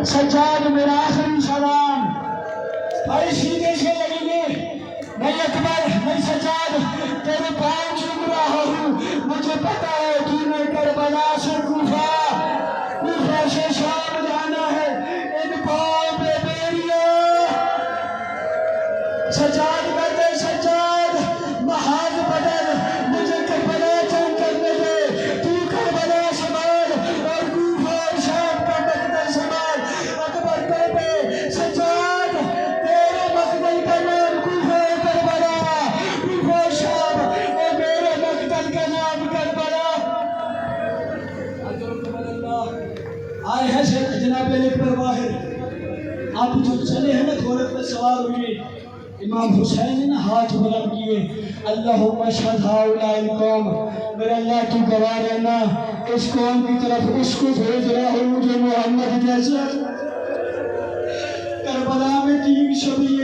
سجاد میرا آخری سلام بھائی سیدھے سے لگیں گے میں اکبر میں سجاد تیرے پاؤں چوم رہا ہوں مجھے پتا ہے کہ میں کربلا سے کوفہ سے شام جانا ہے ان پاؤں پہ بیریاں سجاد کہتے سجاد محاذ بدل مجھے کربلا چون کرنے دے تو کربلا سنبھال اور کوفہ اور شام کا مقدر سنبھال اکبر کہتے سجاد تیرے مقدر کا نام کوفہ کربلا کوفہ شام اور میرے مقدر کا نام کربلا آئے ہیں جناب اکبر واحد آپ جو چلے ہیں نا گھوڑے پہ سوار ہوئے امام حسین نے ہاتھ بلند کیے اللہم اشہد ہؤلاء القوم میرے اللہ کی گواہ رہنا اس قوم کی طرف اس کو بھیج رہا ہوں جو محمد جیسا کربلا میں 3 شب یہ